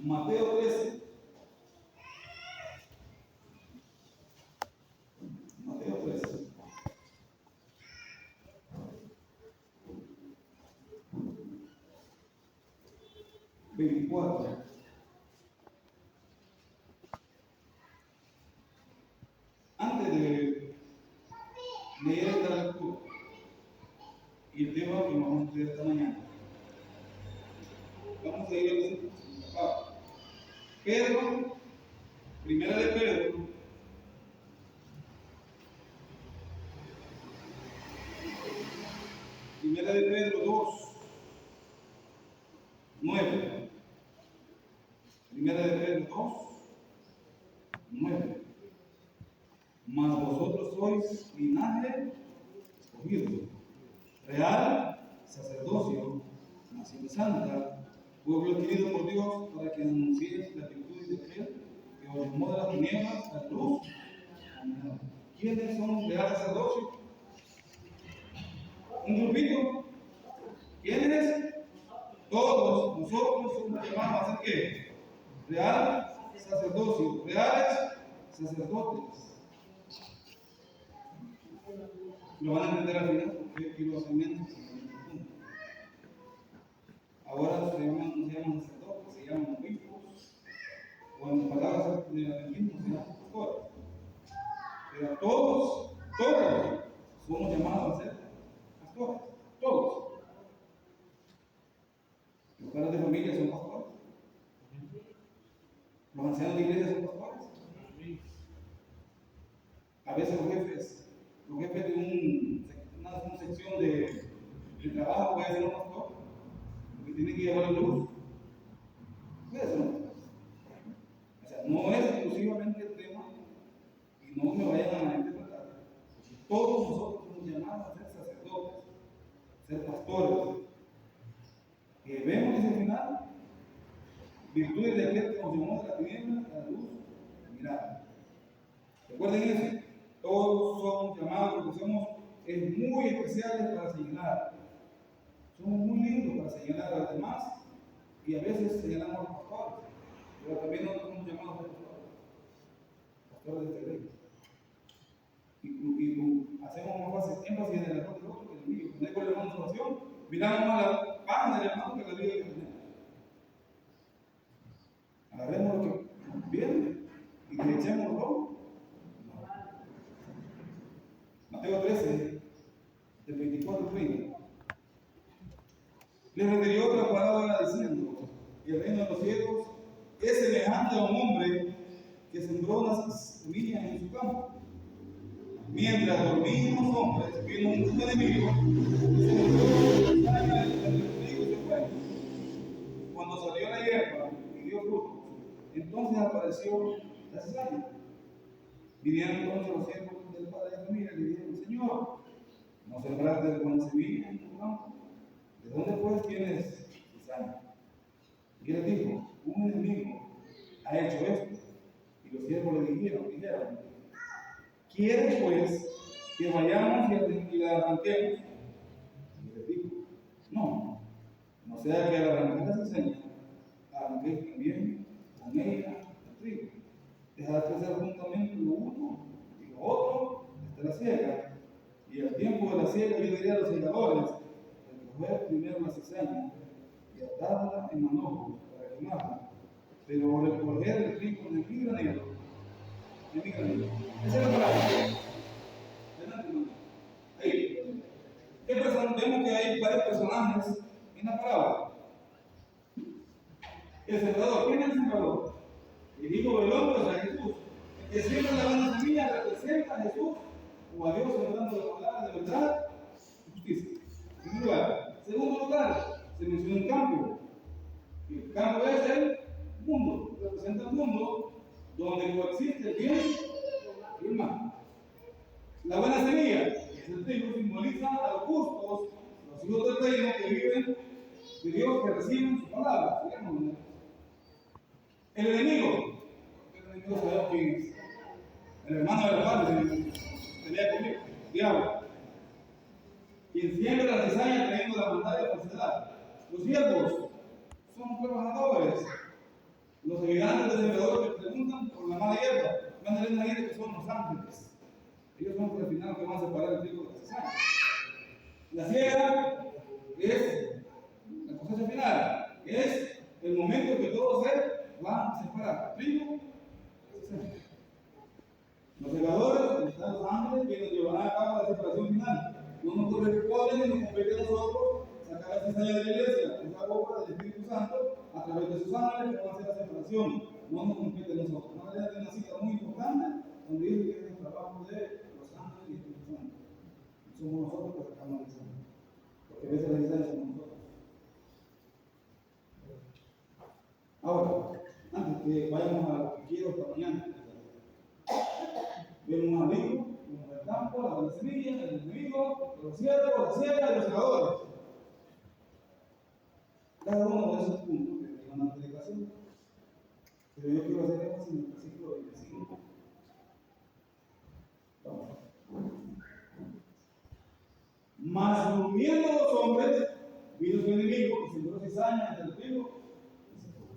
Mateo 13. Mateo 13. Veinticuatro. Antes de leer esta lectura y el tema que vamos a estudiar esta mañana, vamos a ir a los Pedro, primera de Pedro, primera de Pedro 2, 9. Primera de Pedro 2, 9. Mas vosotros sois linaje escogido, real sacerdocio, nación santa, pueblo adquirido por Dios, para que anunciéis las virtudes de aquel que os llamó de las tinieblas a la luz. ¿Quiénes son real sacerdocio? Un grupito. ¿Quiénes? Todos nosotros somos llamados a ser ¿qué? Real sacerdocio, reales sacerdotes. Lo van a entender al final porque quiero hacer menos. Ahora no se llaman sacerdotes, se llaman obispos, o en palabras de adventismo se llaman pastores. Pero todos somos llamados a ser pastores, todos. Los padres de familia son pastores, los ancianos de iglesia son pastores. A veces los jefes de una sección de trabajo pueden ser un pastor, porque tienen que llevar la luz. Puede ser un pastor. O sea, no es exclusivamente el tema, y no me vayan a malinterpretar. Todos nosotros somos llamados a ser sacerdotes, ser pastores. Que vemos ese final, virtudes de aquel que nos llamó de la tiniebla a la luz. Mirad, recuerden eso. Todos somos llamados porque somos muy especiales para señalar. Somos muy lindos para señalar a los demás y a veces señalamos a los pastores, pero también nosotros somos llamados a pastores de esta iglesia. Y hacemos más fácil énfasis en el error del otro que en el mío. No hay problema en oración, miramos más la página del hermano que la vida que tenemos. Agarremos lo que viene y que le echemos todo. Mateo 13, del 24 al 30. Le refirió otra palabra diciendo: el reino de los cielos es semejante a un hombre que sembró unas semillas en su campo. Mientras dormían los hombres, vino un enemigo y se metió en la trigo y se fue. Cuando salió la hierba y dio fruto, entonces apareció la cizaña. Vinieron entonces los siervos del padre de familia y le dijeron: Señor, ¿no sembraste buena semilla en tu campo? ¿De dónde pues tienes cizaña? Y él dijo: un enemigo ha hecho esto. Y los siervos le dijeron: ¿quieres pues que vayamos y la arranquemos? Y les dijo: no sea que al arrancar la cizaña, arranquéis también con ella el trigo. Dejad crecer juntamente lo uno y lo otro hasta la siega. Y al tiempo de la siega yo diría a los segadores: recoger primero la cizaña y atarla en manojos para quemarla, pero recoger el trigo en mi granero. Esa es la palabra. Ahí. Vemos que hay varios personajes en la palabra. El sembrador, ¿quién es el sembrador? El Hijo del Hombre, o sea, Jesús. El que siembra la buena semilla representa a Jesús o a Dios sembrando la palabra de verdad y justicia. En primer lugar. Segundo lugar, se menciona un campo. El campo es el mundo, representa el mundo donde coexiste el bien y el mal. La buena semilla, que es el trigo, simboliza a los justos, los hijos del reino que viven de Dios, que reciben su palabra. El enemigo sabemos quién es. El hermano de la padre tenía conmigo, diablo. Quien siembra la cizaña trayendo la maldad y la falsedad. Los siervos son trabajadores Los ayudantes del sembrador que preguntan por la mala hierba, van a leer una hierba que son los ángeles. Ellos son los al final que van a separar el trigo de la cizaña. La siega es la cosecha final, es el momento que todo ser va a separar trigo de cizaña. Los segadores, están los ángeles, que nos llevarán a cabo la separación final. No nos corresponde ni nos compete a nosotros sacar la cizaña de la iglesia, es la obra del Espíritu Santo a través de sus ángeles que van a hacer la separación. No nos compete a nosotros. Una vez hay una cita muy importante donde dice que es el trabajo de los ángeles y el Espíritu Santo. Somos nosotros que sacamos la cizaña. Porque a veces la cizaña somos nosotros. Ahora, antes que vayamos a lo que quiero esta mañana, vemos al hijo, vemos el campo, la buena semilla, el enemigo, los siervos, la siega y los segadores. Cada uno de esos puntos que tengan una predicación. Pero yo quiero hacer énfasis en el versículo 25. Vamos. Mas durmiendo los hombres, vino su enemigo y sembró cizaña entre el trigo y se fue.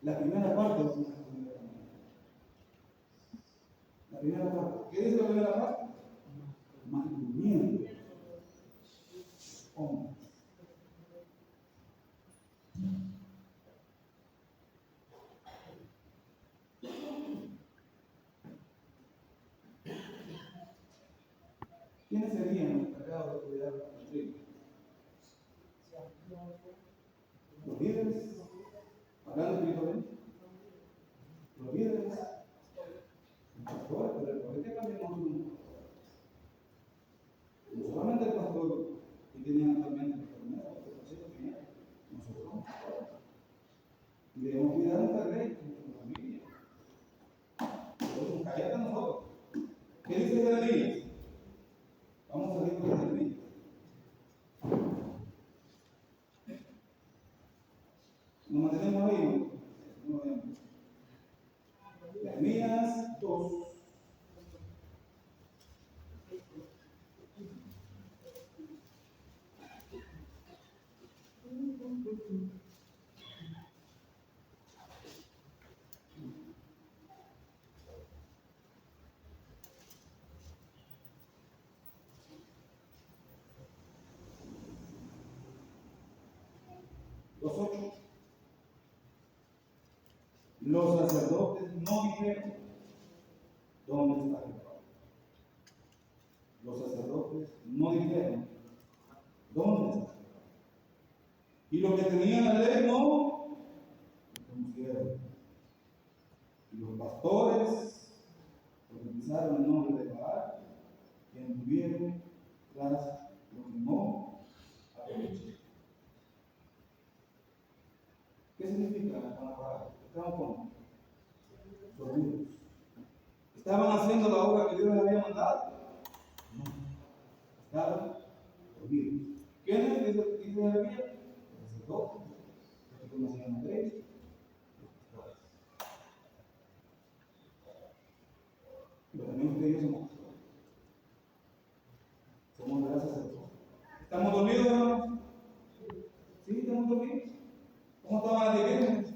La primera parte es una primera parte. La primera parte. ¿Qué dice la primera parte? Mas durmiendo hombres. ¿Quiénes serían los encargados de cuidar el trigo? Los líderes, hablando espiritualmente, los líderes, el pastor, pero ¿por qué cambiamos un pastor? No solamente el pastor que tenía actualmente la enfermedad, nosotros. Y debemos cuidar a nuestra ley, a nuestra familia. Nosotros, cállate a nosotros. ¿Qué dice Jeremías? Vamos a salir con Jeremías. Nos mantenemos ahí, ¿no? Jeremías 2. Los sacerdotes no dijeron dónde está Jehová. Los sacerdotes no dijeron dónde está Jehová. Y los que tenían la ley no lo conocieron. Y los pastores utilizaron el nombre de Baal y anduvieron tras lo que no aprovecharon. ¿Qué significa la palabra? Estaban como dormidos. ¿Estaban haciendo la obra que Dios les había mandado? No. Estaban dormidos. ¿Quiénes? Dice Jeremías, los sacerdotes, los que conocían la ley, los pastores. Pero también ustedes y yo somos pastores. Somos gracias a Dios. ¿Estamos dormidos, hermanos? ¿Sí? ¿Estamos dormidos? ¿Cómo estaban las iglesias?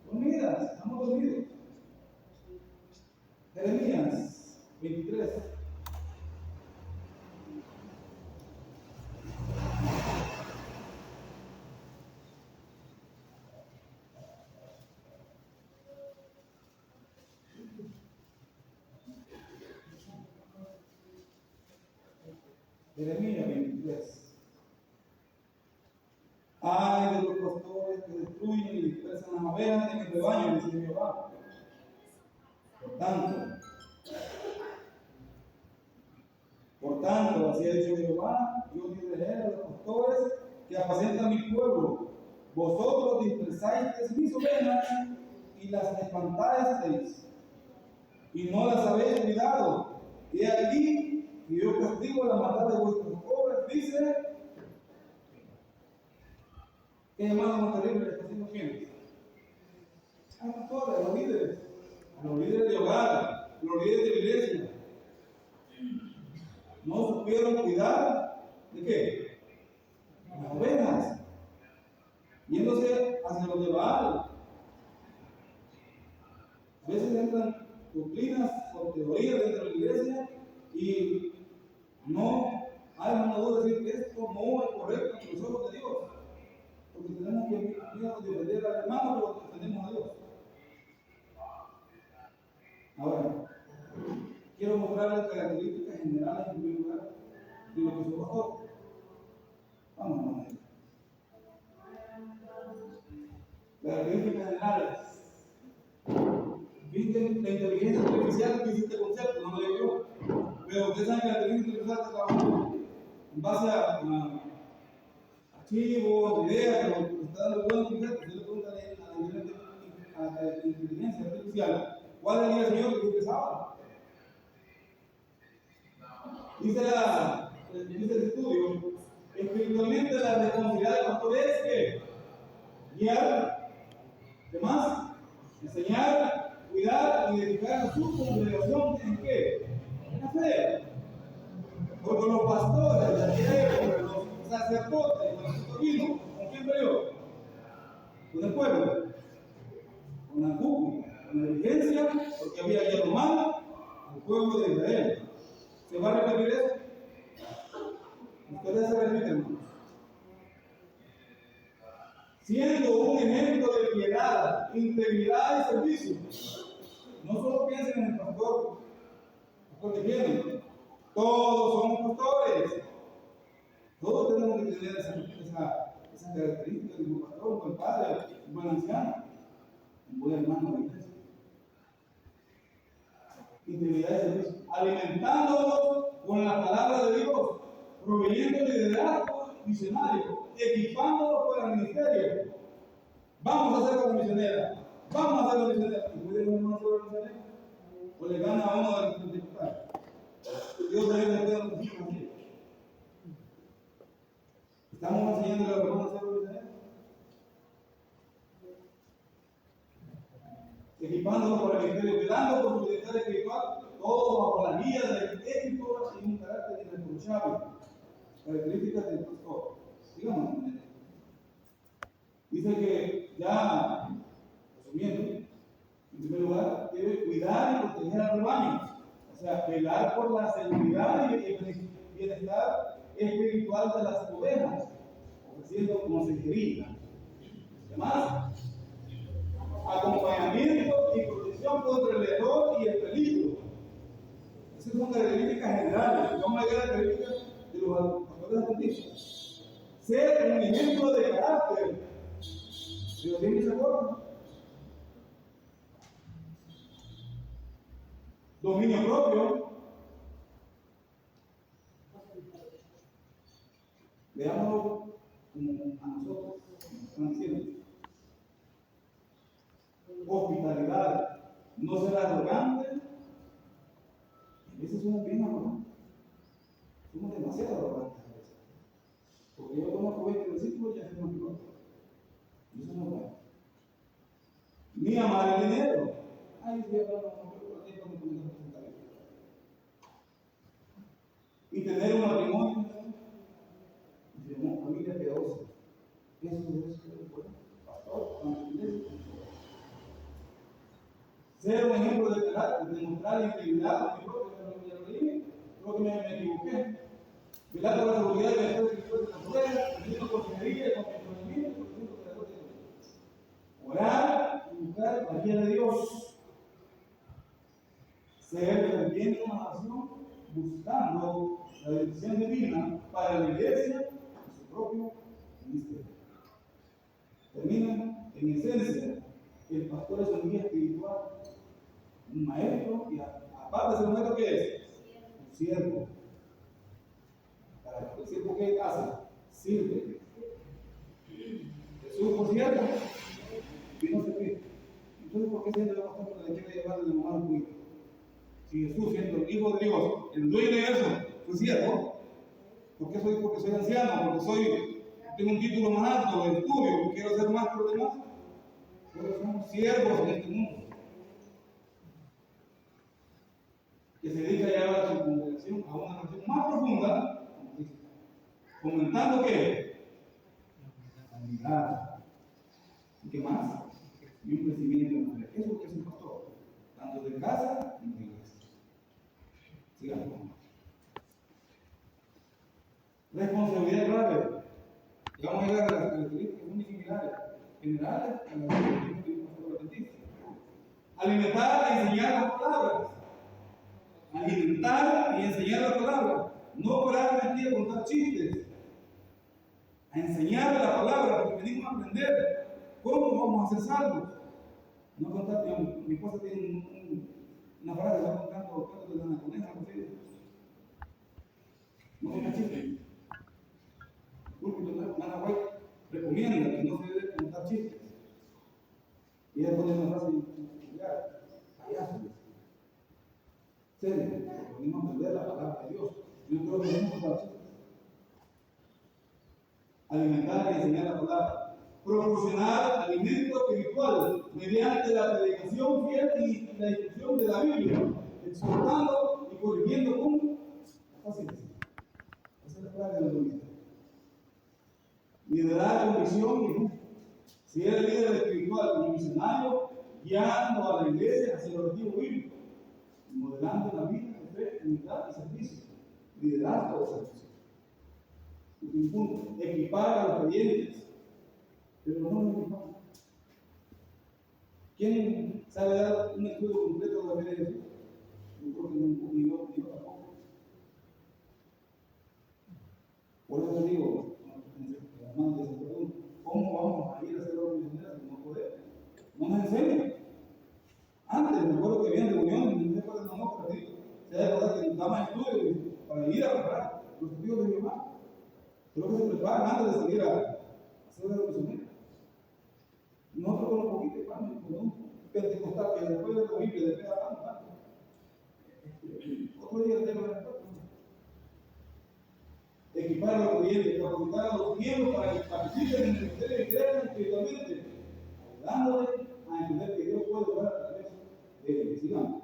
Dormidas, estamos dormidos. Jeremías 23. Jeremías 23. Ay de los pastores que destruyen y dispersan las ovejas en el rebaño, dice Jehová. Por tanto, así ha dicho Jehová, yo diré a los pastores que apacientan mi pueblo. Vosotros dispersáis mis ovejas y las espantasteis, y no las habéis cuidado. Y aquí, que yo castigo la maldad de vuestros pobres, dice. ¿Qué llamado más terrible está haciendo quién? A los pastores, a los líderes de hogar, a los líderes de la iglesia. No supieron cuidar de qué? Las ovejas. Yéndose hacia los de Baal, A veces entran doctrinas o teorías dentro de la iglesia y no hay una duda de decir que esto no es correcto ante los ojos de Dios. Porque tenemos que defender al hermano, pero defendemos a Dios. Ahora, quiero mostrarles características generales en primer lugar de lo que es un pastor. Vamos a ver. Características generales. Viste la inteligencia artificial que hice este concepto, no lo digo yo. Pero ustedes saben que la inteligencia artificial está trabajando en base a archivos, ideas, pero está dando buenos conceptos. Yo le pregunto a la inteligencia artificial, ¿cuál es el día del Señor que usted sábado? Dice el estudio, espiritualmente la responsabilidad del pastor es que guiar, demás, enseñar, cuidar y dedicar a su congregación en qué? En la fe. Porque los pastores de aquella época, los sacerdotes, los escogidos, ¿con quién peleó? Con el pueblo, con la cúpula, con la diligencia, porque había ya tomado al pueblo de Israel. ¿Se va a repetir eso? Ustedes se repiten, hermanos. Siendo un ejemplo de piedad, integridad y servicio. No solo piensen en el pastor que viene. Todos somos pastores. Todos tenemos que tener esa característica de un pastor, un buen padre, un buen anciano, un buen hermano de iglesia. Integridad y servicio. Alimentándonos con la palabra de Dios, proveyendo liderazgo misionario, equipándonos para el ministerio. Vamos a hacer como misionera. Vamos a hacer la misionera. ¿Y puede uno hacer la misionera? O le gana a uno de los diputados. Dios también le puede decir así. ¿Estamos enseñando lo que vamos a hacer la misionera? Equipándonos para el ministerio, cuidando por su libertad espiritual, todo bajo la guía del ético y un carácter irreprochable. Características del pastor. Digamos, dice que ya, resumiendo, en primer lugar, debe cuidar y proteger al rebaño. O sea, velar por la seguridad y el bienestar espiritual de las ovejas, ofreciendo consejería. Además, acompañamiento y protección contra el error y el peligro. Esas son características generales, son las características de los pastores adventistas. Ser un ejemplo de carácter. ¿Pero tiene ese acuerdo? Dominio propio. Veámoslo como a nosotros, como están diciendo. Hospitalidad. No ser arrogante. A veces somos bien arrogantes. Somos demasiado arrogantes a veces. Porque yo conozco 20 versículos y ya se me olvidó. Y eso no es bueno. Ni amar el dinero. Ay, estoy hablando con el tiempo de comentarios. Y tener un matrimonio. Y tenemos familia piadosa. Eso es bueno. Pastor, ser un ejemplo de carácter, demostrar integridad. Creo que me equivoqué. Velar por la seguridad de la escuela de la escuela, teniendo consejería, con conocimiento, orar y buscar la guía de Dios. Ser ferviente en una nación, buscando la dirección divina para la iglesia y su propio ministerio. Termina en esencia, el pastor es un guía espiritual, un maestro, y aparte de ser un maestro, ¿qué es? Un siervo. ¿El siervo qué hace? Sirve. Jesús, por cierto, vino a servir. Entonces, ¿por qué siendo el pastor le quiere llevar de la mano al cuido? Si Jesús, siendo el Hijo de Dios, el dueño de eso, fue siervo. ¿Por qué soy? Porque soy anciano, porque tengo un título más alto de estudio, quiero ser más que los demás. Pero somos siervos en este mundo. Que se dedica a llevar a su congregación a una relación más profunda, fomentando ¿qué? La unidad. ¿Y qué más? Y un crecimiento en la fe. Eso es lo que es un pastor. tanto de casa como de iglesia. Sigamos. Responsabilidad grave. Y vamos a llegar a las características muy similares, generales a las que el pastor adventista. Alimentar y enseñar las palabras. Alimentar y enseñar las palabras. No parar aquí a contar chistes. A enseñar la palabra, porque venimos a aprender cómo vamos a ser salvos. No contar, digamos, mi esposa tiene una frase, va contando cuentos de la anaconda, algo así. No contar chistes. Ana White recomienda que no se debe contar chistes. Y ella pone una frase peculiar, payaso. Serio, porque venimos a aprender la palabra de Dios. Yo creo que venimos a contar chistes. Alimentar y enseñar la palabra. Proporcionar alimento espiritual mediante la predicación fiel y la instrucción de la Biblia, exhortando y corrigiendo con paciencia. Esa es la clave de la unidad. Liderar con visión y luz. Si eres líder espiritual y misionario, guiando a la iglesia hacia el objetivo bíblico, modelando la vida de fe, unidad y servicio. Liderazgo de servicio. Un punto, equipar a los creyentes, pero no los equipamos. ¿Quién sabe dar un estudio completo de la fe de Jesús? Yo creo que ni yo tampoco. Por eso les digo, hermanos, ¿cómo vamos a ir a hacer obras misioneras si no podemos? No nos enseñan. Antes, me acuerdo que había reuniones, no sé cuál es la nota, pero se da verdad que daban estudios para ir a preparar los estudios de Jehová. Creo que se preparan antes de salir a hacer obras misioneras. Nosotros con un poquito de pan, con un pentecostal que después de la Biblia, después de pan. Otro día tengo la respuesta. Equipar a los creyentes, capacitar a los miembros para que participen en el ministerio y crezcan espiritualmente, ayudándoles a entender que Dios puede obrar a través de ellos. Sigamos.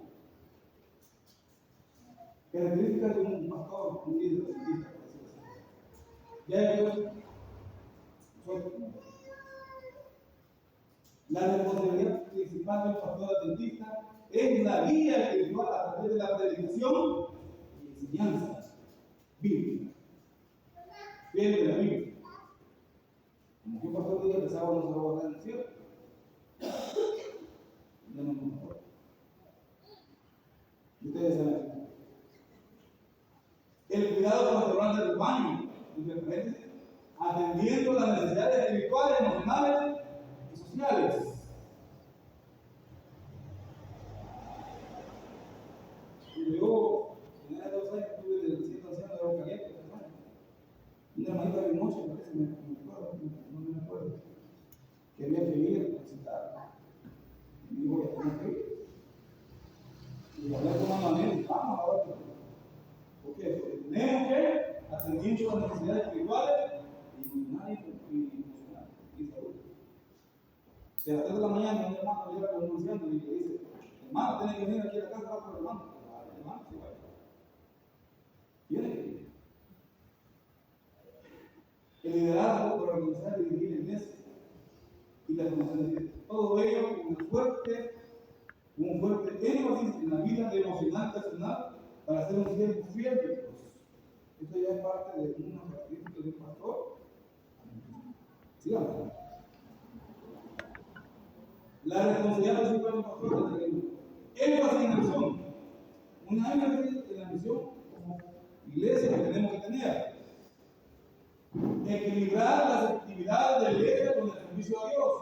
Características de un pastor, un líder adventista, por así decirlo. Ya ellos son la responsabilidad principal del pastor adventista es la guía espiritual a través de la predicación y enseñanza bíblica. Fiel de la Biblia. Como que un pastor diga que el sábado no se va a guardar en el cielo. Ya no es un pastor. Y ustedes saben. El cuidado pastoral del rebaño, atendiendo las necesidades espirituales, emocionales y sociales. Yo, en hace 2 años, estuve del centro anciano de Agua Caliente, una hermanita de noche, parece, no me acuerdo, que había que ir a visitar. Y digo, ya tengo que ir. Y hablé con una manera y vamos a ver. ¿Por qué? Porque tenemos que atender las necesidades espirituales y emocionales y salud. Si a las 3 de la mañana un hermano llega con un anciano y le dice, hermano, tiene que venir aquí a la casa para el hermano. Hermano, sí, vaya. Tiene que ir. El liderazgo para organizar y dirigir la iglesia y la formación de Dios. Todo ello con un fuerte énfasis en la vida emocional personal para ser un siervo fiel de Dios. Esto ya es parte de una característica de un pastor. Sigamos. La responsabilidad principal de un pastor es el énfasis en la misión. Una énfasis en la misión como iglesia que tenemos que tener. Equilibrar las actividades de la iglesia con el servicio a Dios,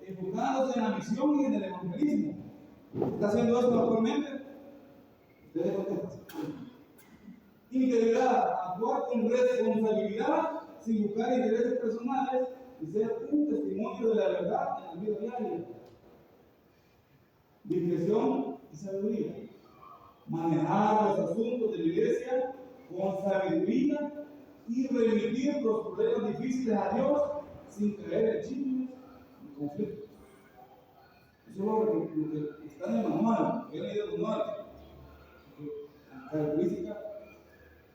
enfocándose en la misión y en el evangelismo. ¿Está haciendo esto actualmente? Ustedes contestan. Integridad, actuar con responsabilidad sin buscar intereses personales y ser un testimonio de la verdad en la vida diaria. Discreción y sabiduría. Manejar los asuntos de la iglesia con sabiduría y remitir los problemas difíciles a Dios sin caer en chismes y conflictos. Eso es lo que está en el manual, que he leído el manual. La característica,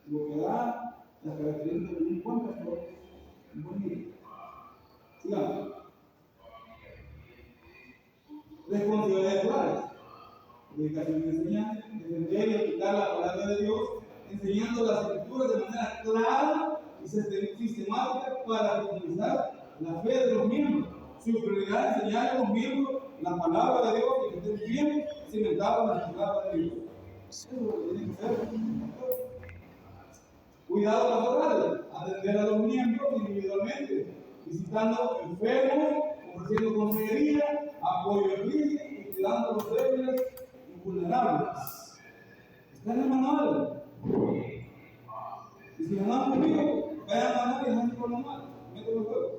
lo que da las características de un buen pastor, un buen líder. Sigamos. Responsabilidades claras. predicación y enseñanza, defender y aplicar la palabra de Dios, enseñando las escrituras de manera clara y sistemática para profundizar la fe de los miembros. Su prioridad es enseñar a los miembros la palabra de Dios y que estén bien cimentados en la palabra de Dios. Eso es lo que tiene que hacer. Cuidado pastoral, atender a los miembros individualmente, visitando enfermos, ofreciendo consejería, apoyo en crisis y cuidando a los débiles y vulnerables. Está en el manual. Y si no han conmigo, vayan al manual y dejan por el manual. Mételo en juego.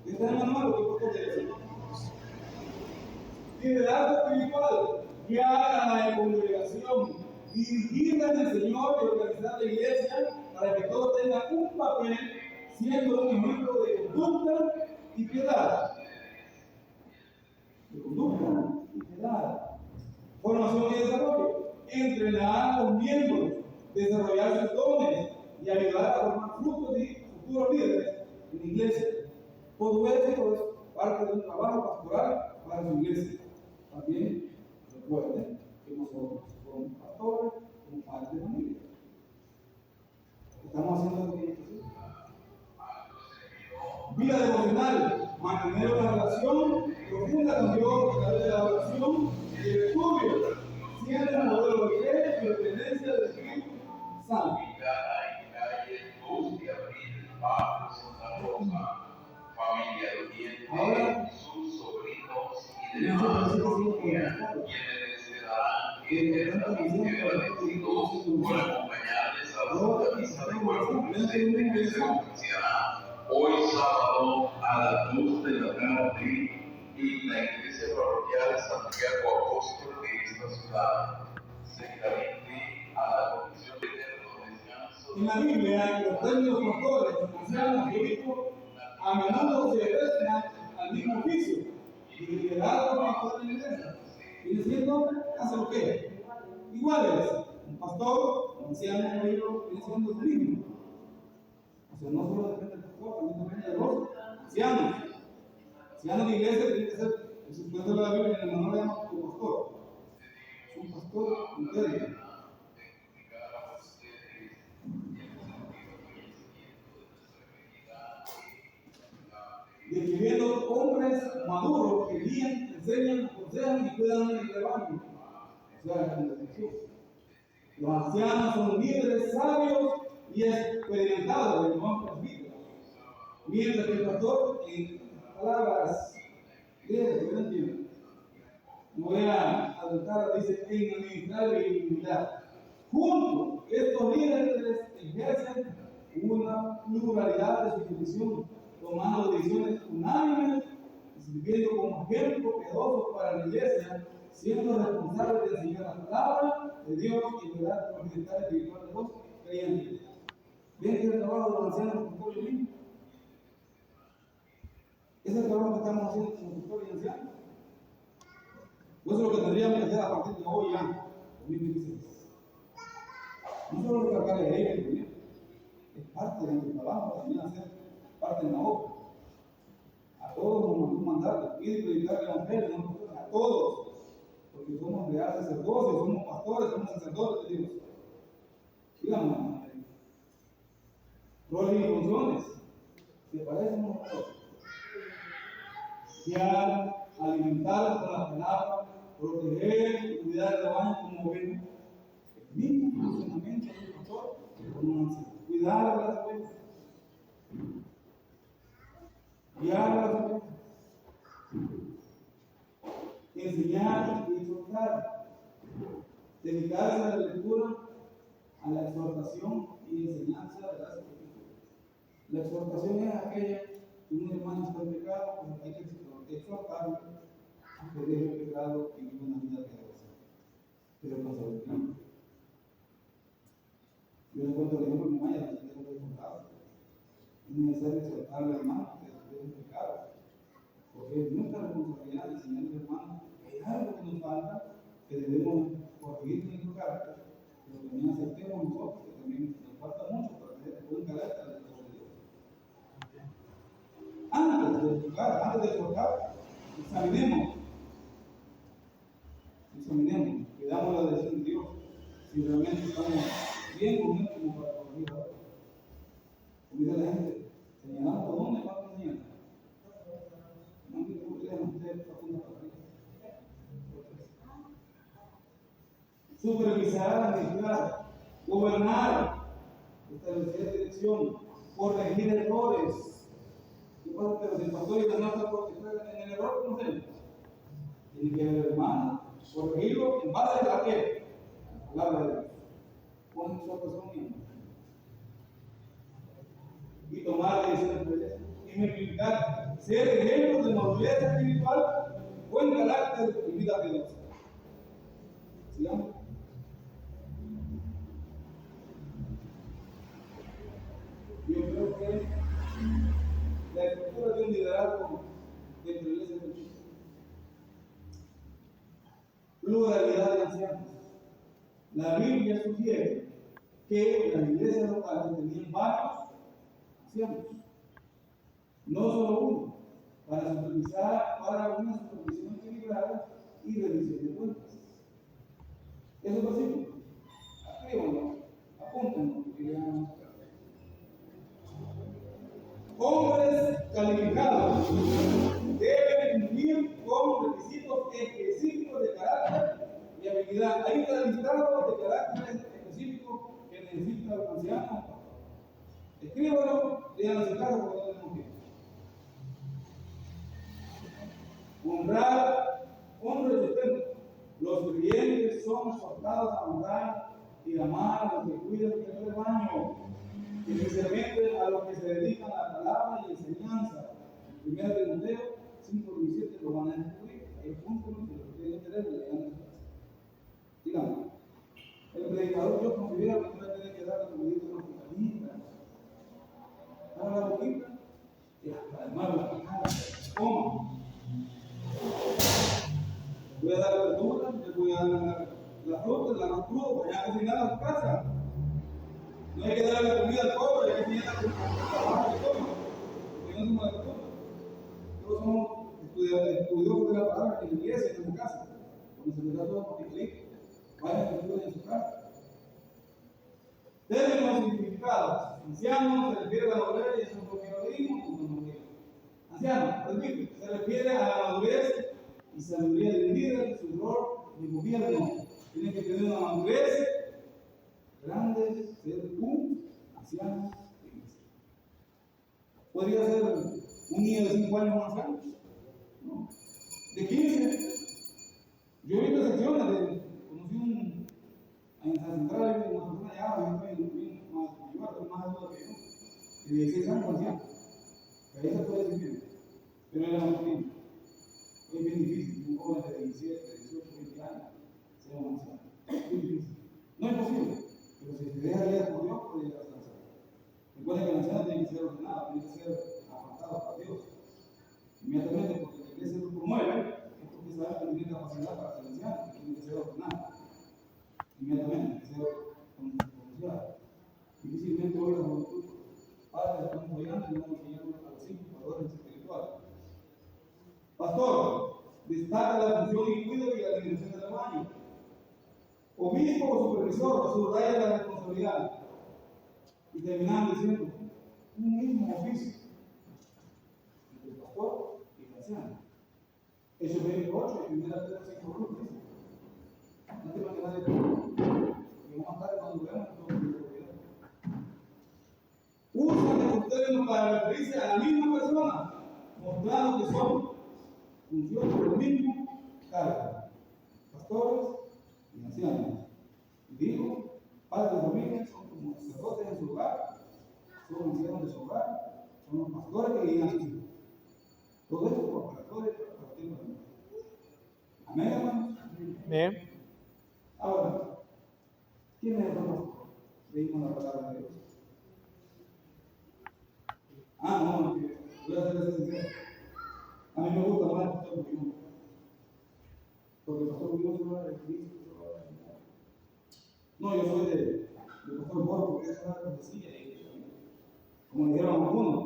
Está en el manual lo que por qué decir. Liderazgo espiritual, guiar a la congregación, dirigirla en el Señor y organizar la iglesia para que todos tengan un papel siendo un ejemplo de conducta y piedad. De conducta y piedad. Formación y desarrollo. Entrenar a los miembros, desarrollar sus dones y ayudar a formar frutos y futuros líderes en la iglesia. Todo esto es parte de un trabajo pastoral para su iglesia. También recuerden que nosotros somos pastores, somos padres de familia. Estamos haciendo lo que hay que hacer. Vida devocional, mantener una relación profunda con Dios a través de la oración y el estudio, siendo un modelo de fe y dependencia del Espíritu Santo. Familia doliente, Ahora, sus sobrinos y demás familia, quienes les darán eternamente agradecidos por acompañarles a la Santa Misa de Cuerpo Presente que se oficiará hoy sábado a las 2 de la tarde en la iglesia parroquial Santiago Apóstol de esta ciudad, seguidamente a la Comisión de Eterno Descanso. en la Biblia, los términos pastores, ancianos y obispos a menudo se prestan al mismo oficio y liderazgo pastor en la iglesia. Viene siendo, hace lo que iguales. Un pastor, un anciano, un obispo, viene siendo lo mismo. O sea, no solo depende del pastor, también depende de los ancianos. Ancianos de iglesia tiene que ser, el supuesto de la Biblia en el manual le llama como pastor. Es un pastor interno. Describiendo hombres maduros que guían, enseñan, aconsejan y cuidan el rebaño. O sea, Jesús. Los ancianos son líderes sabios y experimentados, que no han presbíteros. Mientras que el pastor, en palabras líderes, que no entienden. No voy a adoptar, dice, en administrar y humildad. Juntos, estos líderes ejercen una pluralidad de su posición, tomando decisiones unánimes y sirviendo como ejemplo piadoso para la iglesia, siendo responsables de enseñar la palabra de Dios y lograr la bienestar espiritual de los creyentes. ¿Ven que el trabajo de los ancianos con todo el mundo? ¿Es el trabajo que estamos haciendo como pastores y ancianos? Pues eso es lo que tendríamos que hacer a partir de hoy ya, 2016. No solo recargarle a ellos, es parte de nuestro trabajo también hacer parte de la obra. A todos nos mandó un mandato, ir y predicar el evangelio, no a todos, porque somos real sacerdotes, somos pastores, somos sacerdotes de Dios. Díganme, roles y funciones, ¿se parecen a nosotros? Guiar, alimentar con la palabra, proteger y cuidar el rebaño como ven. El mismo funcionamiento del pastor con un anciano. Cuidar a las ovejas. Guiar a las ovejas. Enseñar y exhortar. Dedicarse a la lectura, a la exhortación y enseñanza de las escrituras. La exhortación es aquella que un hermano está en pecado, pues hay que exhortarlo a que deje el pecado y viva una vida piadosa. Pero con sabiduría. Yo les cuento el ejemplo de mi mamá, ya la tengo que contar. Es necesario exhortarle al hermano que deje el pecado. Porque es nuestra responsabilidad de enseñar al hermano que hay algo que nos falta, que debemos corregir nuestro carácter, pero también aceptemos nosotros que también nos falta mucho para tener buen carácter de Dios. Antes de exhortar, antes de exhortar, examinemos que le damos la dirección de Dios. Si realmente estamos bien con Él como para corregir ahora. Como dice la gente, señalamos por dónde va a señalar. No me preocupen, ustedes apuntan para arriba. Supervisar, administrar, gobernar, establecer dirección, corregir errores. ¿Qué pasa? Pero si el pastor y la nota en el error, ¿cómo se? Tiene que ver, hermano, corregirlo en base a qué? A la palabra de Dios. Con su persona y tomar decisiones y multiplicar, ser ejemplos de madurez espiritual, buen carácter y vida piadosa. ¿Sigamos? Yo creo que la estructura de un liderazgo dentro de la iglesia de Cristo. Pluralidad de ancianos. La Biblia sugiere que las iglesias locales tenían varios ancianos, no solo uno, para una supervisión equilibrada y rendición de cuentas. Eso es posible. Escríbanlo, apúntenlo, porque ya no. Hombres calificados deben cumplir con requisitos específicos de carácter y habilidad. Hay un listado de carácteres específicos que necesita el anciano. Escríbanlo, lean en casa porque no tenemos tiempo. Honra y sustento. Los creyentes son exhortados a honrar y amar a los que cuidan del rebaño, especialmente a los que se dedican a la palabra y enseñanza. En 1 Timoteo 5:17 lo van a descubrir. Hay puntos que los que tienen interés le dan en su casa. Díganme, el predicador yo considero que no tiene que dar la comidita a una compañita. Dame la boquita y además la picada. ¿Cómo? Voy a dar la verdura, le voy a dar la fruta, la crudo, voy a cocinar a su casa. No hay que darle la comida al pobre, hay que enseñar a trabajar de todo. Porque no somos de todo. Todos somos estudiosos de la palabra en la iglesia, en su casa. Cuando se les da todo multiplica, vayan a estudar en su casa. Términos significados. Anciano se refiere a la madurez, y eso es lo que lo dimos. Anciano, repito, se refiere a la madurez y sabiduría del líder, su rol de gobierno. Tiene que tener una madurez grande, ser un anciano de iglesia. ¿Podría ser un niño de 5 años un anciano? No. De 15. Yo he visto excepciones. Conocí en San Central, una persona allá, más alto que yo, de 16 años anciano. Que ahí se puede decir, pero era más tiempo. Es bien difícil que un joven de 17, 18, 20 años sea un anciano. Es muy difícil. No es posible, pero si se deja guiar por Dios, puede llegar a alcanzar. Recuerden que el anciano tiene que ser ordenado, tiene que ser apartado para Dios. Inmediatamente, porque la iglesia lo promueve, es porque sabe que tiene capacidad para ser anciano, tiene que ser ordenado. Inmediatamente, tiene que ser pronunciado. Difícilmente hoy la juventud, padres están apoyando y vamos enseñando a los hijos valores espirituales. Pastor, destaca la función y cuidado y la dirección del rebaño. Obispo o supervisor, subraya la responsabilidad. Y terminando diciendo, un mismo oficio entre el pastor y el anciano. Hechos 28 y 1 Pedro 5:1 dice. No tengo que nadie y vamos a estar cuando veamos todo el tiempo. Usan estos términos para referirse a la misma persona, mostrando que son funciones del mismo cargo, pastores y ancianos. Y digo, padres de familia son como sacerdotes en su hogar, son ancianos de su hogar, son los pastores que guían a sus hijos. Todo esto por pastores para ti. Amén, hermanos. Bien. Ahora, ¿quién es el pastor? Leímos la palabra de Dios. No, voy a ser sincero. A mí me gusta más el pastor Muñoz. Porque el pastor Muñoz no era de Cristo. No, yo soy de pastor Borgo, porque esa es la profecía. Como dijeron algunos,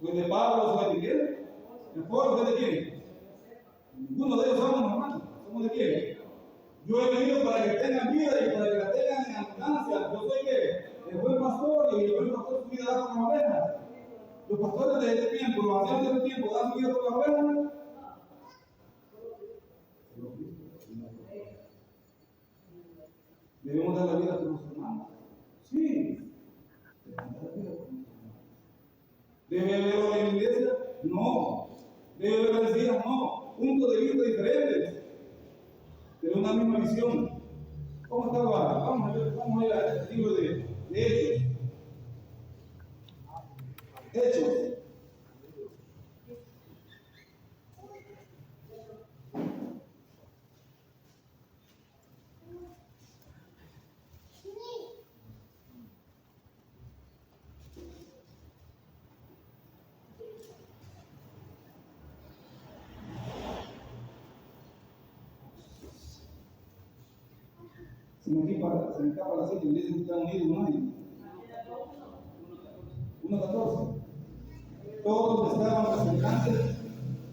soy de Pablo, soy de quién? ¿El pueblo soy de quién? Ninguno de ellos somos hermanos. ¿Somos de quién? Yo he venido para que tengan vida y para que la tengan en abundancia. Yo soy que el buen pastor y el buen pastor su vida da por las ovejas. Los pastores de este tiempo, los ancianos de este tiempo, dan su vida por las ovejas. Debemos dar la vida por los hermanos. Sí. Debemos dar la vida por los hermanos. ¿Debe haber oro en la iglesia? No. ¿Debe haber vencidas? No. Puntos de vista diferentes, pero una misma visión. ¿Cómo estaba? Vamos a ir al libro de Hechos. Hechos. Se me escapa la cita, y dicen que están unidos un año. 1:14. Todos estaban presentes,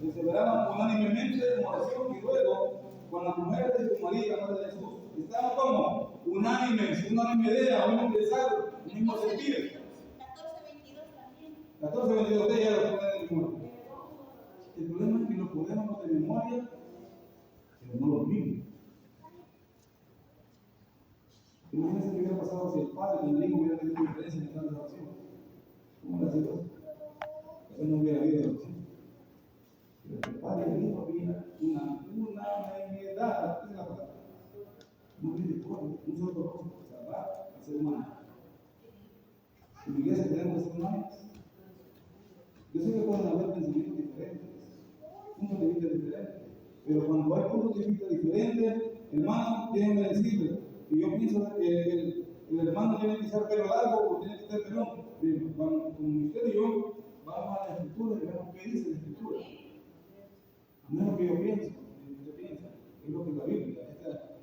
perseveraban unánimemente en oración y ruego con las mujeres de su María, madre de Jesús. Estaban como unánimes, una misma idea, un mismo pensar, un mismo sentir. 14:22 también. 14:22, ustedes ya lo pueden de memoria. El problema es que lo podemos de memoria, pero no lo vivimos. Imagínense que hubiera pasado si el padre con el hijo hubiera tenido diferencia en la oración. ¿Cómo hubiera sido? Eso no hubiera habido oración. Pero el padre y el hijo había una unanimidad. ¿Qué es la palabra? No había discordia, un solo propósito: salvar al ser humano. En la iglesia tenemos que ser humanos. Yo sé que pueden haber pensamientos diferentes, puntos de vista diferentes, pero cuando hay puntos de vista diferentes, hermano, tienen que decirlo. Y yo pienso que el hermano tiene que ser pelo largo o tiene que ser pelón. Como usted y yo vamos a la escritura y vemos qué dice la escritura. No es lo que yo pienso, es lo que la Biblia,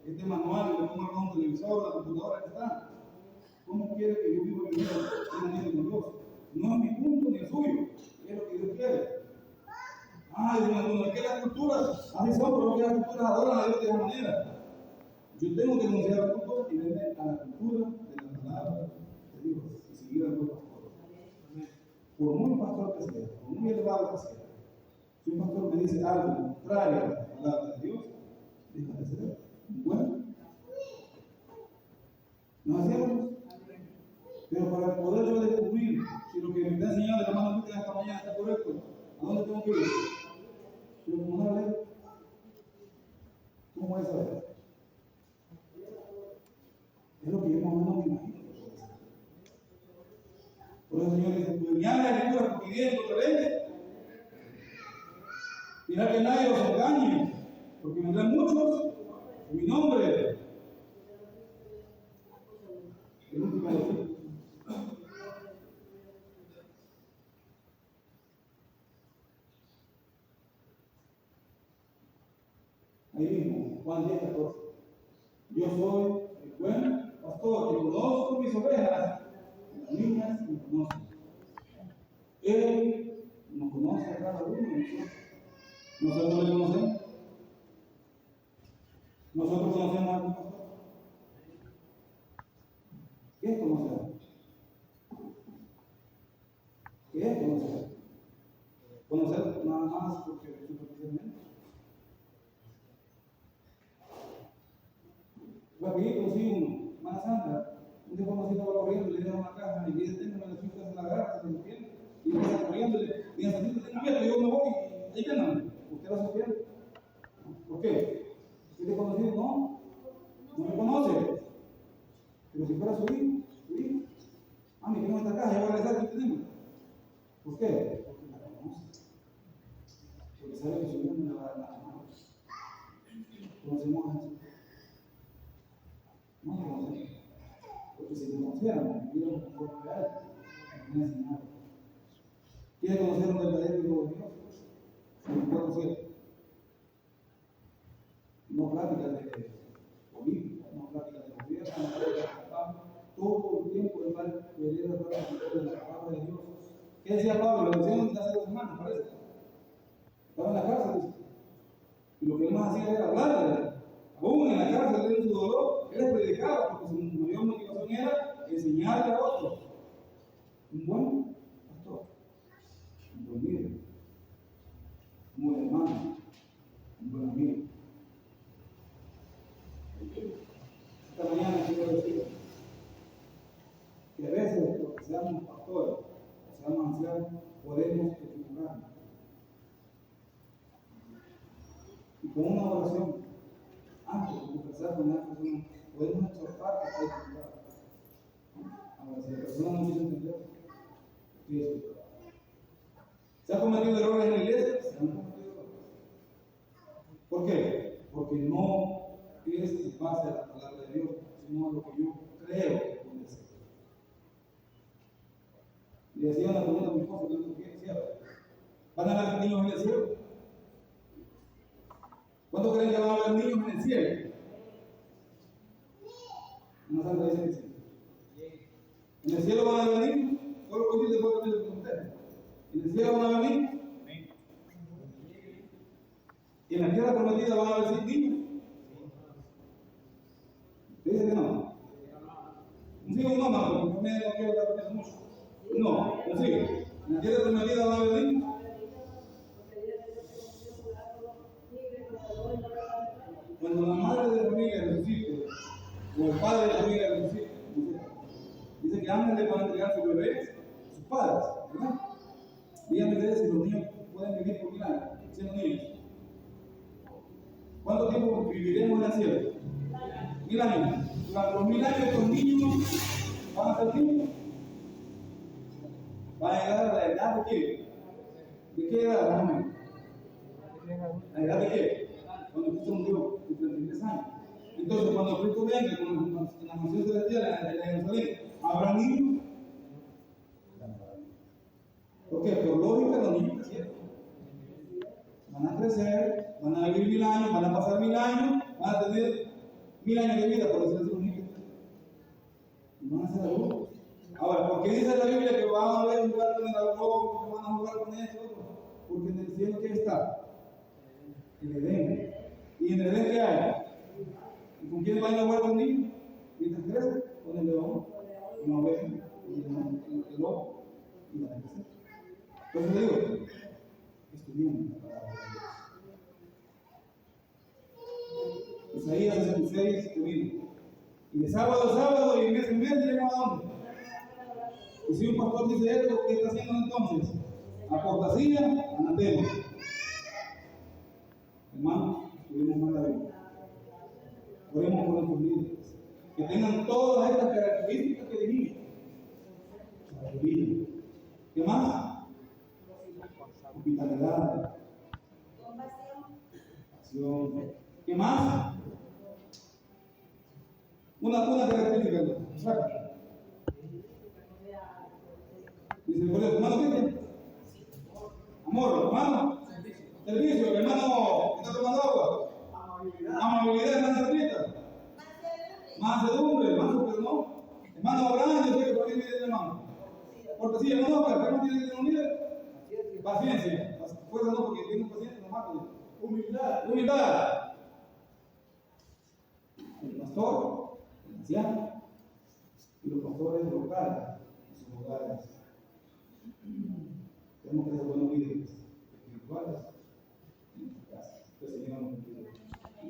este manual, le pongo en un televisor, la computadora que está. ¿Cómo quiere que yo viva mi vida con Dios? No es mi punto ni el suyo, es lo que Dios quiere. Que las culturas así son, pero que las culturas adoran a Dios de esa manera. Yo tengo que denunciar al culto y vender a la cultura de la palabra de Dios y seguir al buen pastor. Por muy pastor que sea, por muy elevado que sea, si un pastor me dice algo contrario a la palabra de Dios, deja de ser bueno. ¿No hacemos? Pero para poder yo descubrir si lo que me está enseñando el hermano Cristian esta mañana está correcto, ¿a dónde tengo que ir? Yo como una ley. ¿Cómo es saber? Es lo que yo más o menos me imagino. Por eso el Señor dice: pues ya la escritura pidiendo otra vez. Mira que nadie los engañe, porque vendrán muchos en mi nombre. El último versículo. Ahí mismo, Juan 10:14. Yo soy el buen pastor que conozco mis ovejas, las niñas me conocen. Él nos conoce a cada uno de nosotros. ¿Nosotros le conocemos? ¿Nosotros conocemos al pastor? ¿Qué es conocer? ¿Qué es conocer? Conocer nada más porque superficialmente. Aquí conocí uno, Semana Santa, un día cuando estaba corriendo, le dieron una caja y le dice: téngame las chicas en la garra, se entiende. Y le está corriendo, le dice: tenga miedo, yo me voy, y ahí quedan. ¿Usted va a sufrir? ¿Por qué? ¿Usted te conoció? No, no me conoce. Pero si fuera su hijo, me tengo esta caja, ya voy a regresar, ¿qué tenemos? ¿Por qué? Porque la conoce. Porque sabe que su hijo no le va a dar nada malo. Conocemos a Jesús. No lo conocemos. Porque si lo conociéramos, viviéramos conforme a él, nos hubiera enseñado. ¿Quiere conocer un verdadero hijo de Dios? ¿Lo puede conocer? No pláticas de política, no pláticas de gobierno, no pláticas de trabajo. Todo el tiempo es mal querer hablar de la palabra de Dios. ¿Qué decía Pablo? Lo decían hace 2 semanas, parece. Estaba en la cárcel, dice. Y lo que él más hacía era hablar Aún en la cárcel de su dolor, él predicaba porque su mayor motivación era enseñarle a otros. Un buen pastor, un buen líder, un buen hermano, un buen amigo. Esta mañana quiero decir que a veces, porque seamos pastores o seamos ancianos, podemos equivocarnos. Y con una oración, antes de conversar con la persona, podemos exhortar que está equivocado. Ahora, si la persona no quiere entender, ¿qué es equivocado? ¿Se han cometido errores en la iglesia? Se han cometido errores. ¿Por qué? Porque no es en base a la palabra de Dios, sino a lo que yo creo que puede ser. Le decía una pregunta a mi esposa, que decía, ¿van a haber niños en el cielo? ¿Cuántos creen que van a haber niños en el cielo? Una santa dice que sí. ¿En el cielo van a haber niños? Solo con ustedes puedo decir con ustedes. ¿En el cielo van a haber niños? ¿Y en la tierra prometida van a haber niños? Dice que no. Un sí o un no, no, porque no quiero hablar de eso mucho. No, un sí. ¿En la tierra prometida van a haber niños? Cuando la madre de la familia resucite, o el padre de la familia resucite, dice que ángeles le van a entregar sus bebés a sus padres, ¿verdad? Díganme ustedes si los niños pueden vivir por 1000 años, siendo niños. ¿Cuánto tiempo viviremos en el cielo? 1000 años. Durante los 1000 años los niños van a ser niños. Van a llegar a la edad de qué? ¿De qué edad, hermano? ¿La edad de qué? Cuando Cristo murió, de 33 años. Entonces, cuando Cristo venga en la mansión celestial en Jerusalén, ¿habrá niños? ¿Por qué? Por lógica, los niños crecieron. Van a crecer, van a vivir 1000 años, van a pasar 1000 años, van a tener 1000 años de vida, por decirlo así, los niños. Y van a ser adultos. Ahora, ¿por qué dice la Biblia que van a ver jugar con el arroz, que van a jugar con esto? Porque en el cielo, ¿qué está? El Edén. ¿Y en el Edén qué hay? ¿Y con quién van a jugar los niños? Mientras crecen, con el león, con la oveja, el lobo, y van a crecer. Entonces digo, estudiemos la palabra de Dios. Isaías 66, termina. Y de sábado a sábado y mes en mes llegamos a dónde. Y si un pastor dice esto, ¿qué está haciendo entonces? Apostasía, anatema. Hermanos, estudiemos más la Biblia. Oremos por nuestros líderes. Que tengan todas estas características que dijimos. Sabiduría. ¿Qué más? Hospitalidad. Compasión. ¿Qué más? Una característica. Dice el colegio, hermano, ¿qué tiene? Amor, hermano. Servicio, el hermano está tomando agua. Amabilidad, hermano, servita. Mansedumbre, hermano, perdón. Hermano grande, yo sé que por ahí viene el hermano. Cortesía, no, Oscar, ¿qué no tiene que unir? Paciencia. Fuerza no, porque tiene paciencia, no mato. Humildad. Humildad. El pastor, el anciano, y los pastores locales, en sus hogares. Tenemos que ser buenos líderes espirituales